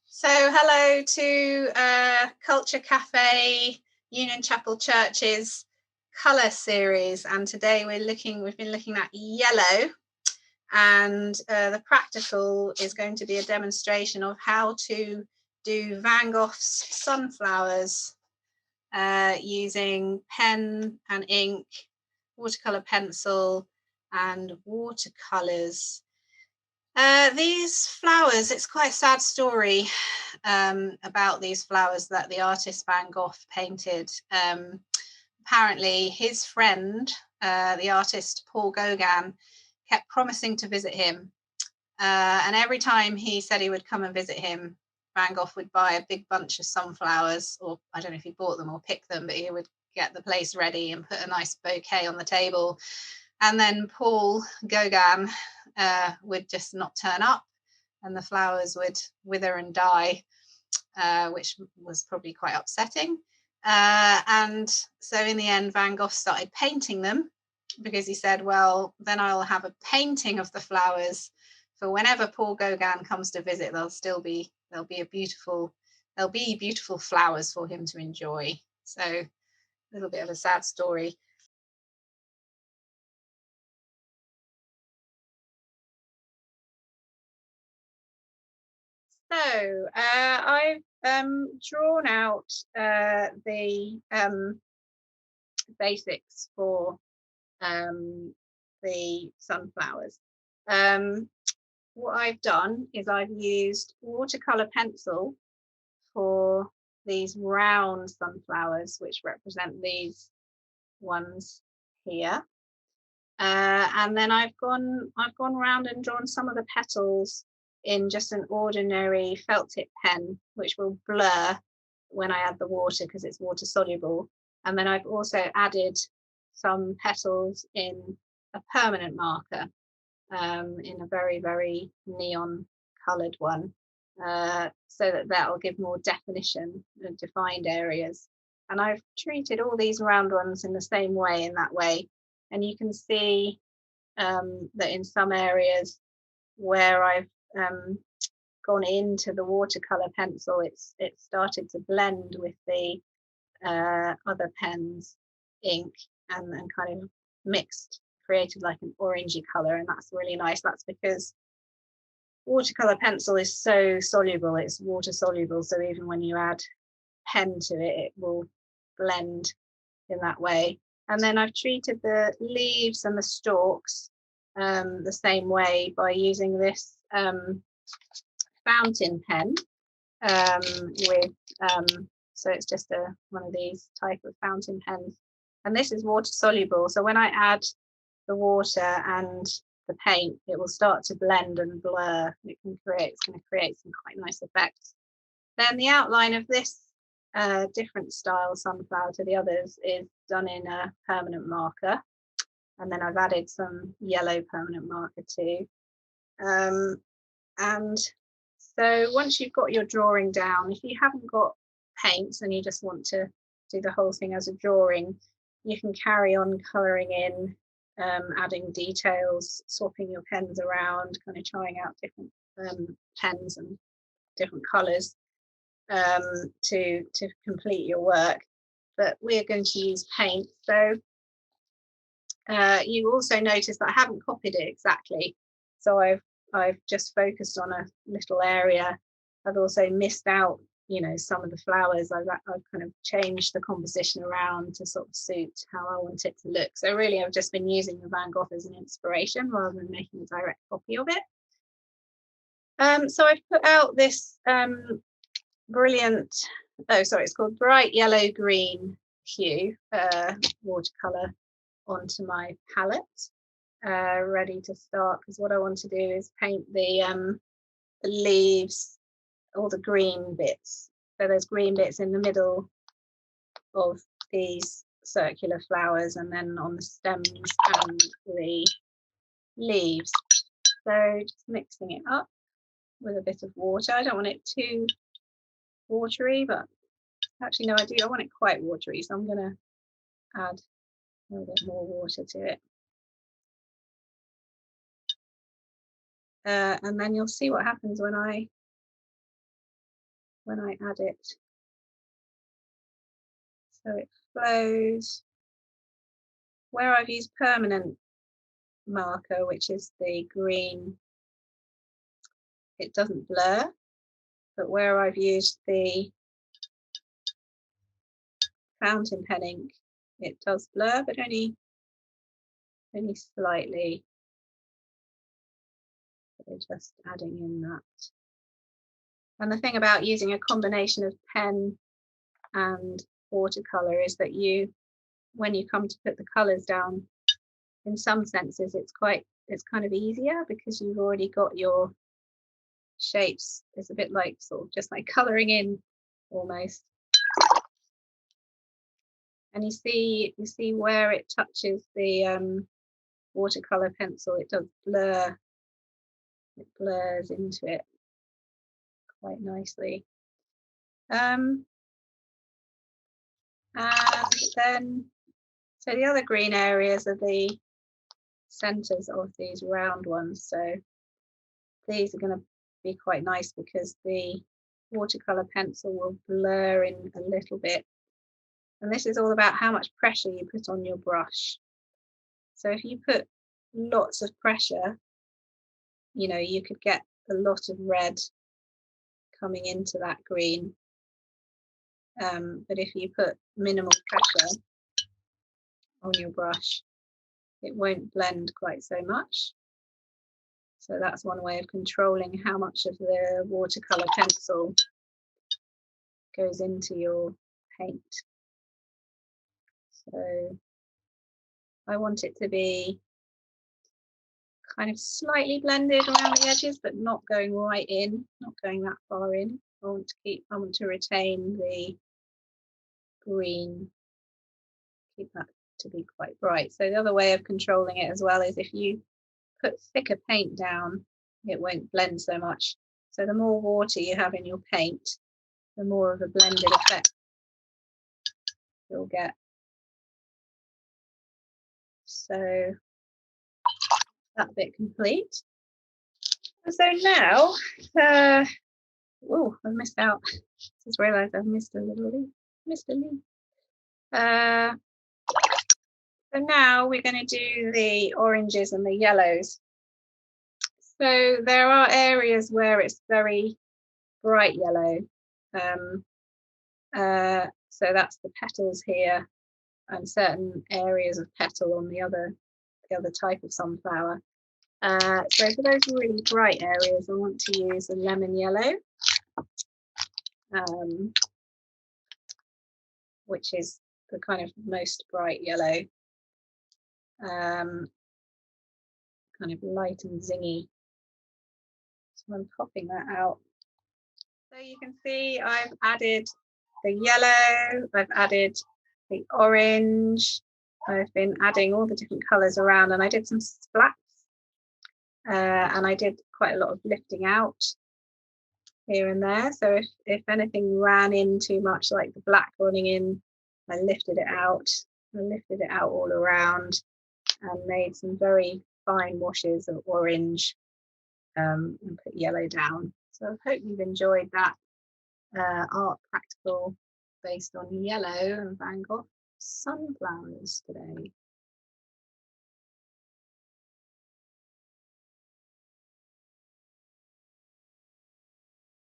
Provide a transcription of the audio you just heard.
So, hello to Culture Cafe Union Chapel Church's colour series, and today we've been looking at yellow, and the practical is going to be a demonstration of how to do Van Gogh's sunflowers using pen and ink, watercolour pencil, and watercolours. These flowers, it's quite a sad story about these flowers that the artist Van Gogh painted. Apparently, his friend, the artist Paul Gauguin, kept promising to visit him. And every time he said he would come and visit him, Van Gogh would buy a big bunch of sunflowers, or I don't know if he bought them or picked them, but he would get the place ready and put a nice bouquet on the table. And then Paul Gauguin would just not turn up, and the flowers would wither and die, which was probably quite upsetting. And so in the end, Van Gogh started painting them, because he said, well, then I'll have a painting of the flowers for whenever Paul Gauguin comes to visit. There'll be beautiful flowers for him to enjoy. So a little bit of a sad story. So I've drawn out the basics for the sunflowers. What I've done is I've used watercolor pencil for these round sunflowers, which represent these ones here. And then I've gone round and drawn some of the petals in just an ordinary felt tip pen, which will blur when I add the water because it's water soluble. And then I've also added some petals in a permanent marker, in a very, very neon coloured one, so that will give more definition and defined areas. And I've treated all these round ones in the same way, in that way. And you can see that in some areas where I've gone into the watercolor pencil, it's started to blend with the other pen's ink, and kind of created like an orangey color, and that's really nice. That's because watercolor pencil is so soluble, it's water soluble, so even when you add pen to it, it will blend in that way. And then I've treated the leaves and the stalks the same way by using this fountain pen with so it's just one of these type of fountain pens, and this is water soluble, so when I add the water and the paint, it will start to blend and blur. It's going to create some quite nice effects. Then the outline of this different style sunflower to the others is done in a permanent marker, and then I've added some yellow permanent marker too. And so once you've got your drawing down, if you haven't got paints and you just want to do the whole thing as a drawing, you can carry on colouring in, adding details, swapping your pens around, kind of trying out different pens and different colours to complete your work. But we're going to use paint. So you also notice that I haven't copied it exactly. So I've just focused on a little area. I've also missed out, some of the flowers. I've kind of changed the composition around to sort of suit how I want it to look. So really, I've just been using the Van Gogh as an inspiration rather than making a direct copy of it. So I've put out this brilliant, it's called Bright Yellow Green Hue watercolor onto my palette, ready to start, because what I want to do is paint the leaves, all the green bits. So there's green bits in the middle of these circular flowers, and then on the stems and the leaves. So just mixing it up with a bit of water. I don't want it too watery, but actually no, I do. I want it quite watery, so I'm going to add a little bit more water to it. And then you'll see what happens when I when I add it. So it flows. Where I've used permanent marker, which is the green, it doesn't blur, but where I've used the fountain pen ink, it does blur, but only slightly. So just adding in that. And the thing about using a combination of pen and watercolor is that when you come to put the colors down, in some senses it's kind of easier because you've already got your shapes. It's a bit like sort of just like coloring in almost. And you see where it touches the watercolor pencil, it does blur. It blurs into it quite nicely. And then, so the other green areas are the centers of these round ones. So these are going to be quite nice because the watercolor pencil will blur in a little bit. And this is all about how much pressure you put on your brush. So if you put lots of pressure, you could get a lot of red coming into that green. But if you put minimal pressure on your brush, it won't blend quite so much. So that's one way of controlling how much of the watercolor pencil goes into your paint. So I want it to be kind of slightly blended around the edges, but not going right in, not going that far in. I want to retain the green, keep that to be quite bright. So the other way of controlling it as well is if you put thicker paint down, it won't blend so much. So the more water you have in your paint, the more of a blended effect you'll get. So that bit complete. And so now, I've missed out. Just realised I've missed a little leaf. So now we're going to do the oranges and the yellows. So there are areas where it's very bright yellow. So that's the petals here, and certain areas of petal on the other type of sunflower. So for those really bright areas, I want to use a lemon yellow, which is the kind of most bright yellow, kind of light and zingy. So I'm popping that out. So you can see I've added the yellow, I've added the orange, I've been adding all the different colours around, and I did some splats, and I did quite a lot of lifting out here and there. So if anything ran in too much, like the black running in, I lifted it out. I lifted it out all around and made some very fine washes of orange, and put yellow down. So I hope you've enjoyed that art practical based on yellow and Van Gogh sunflowers today.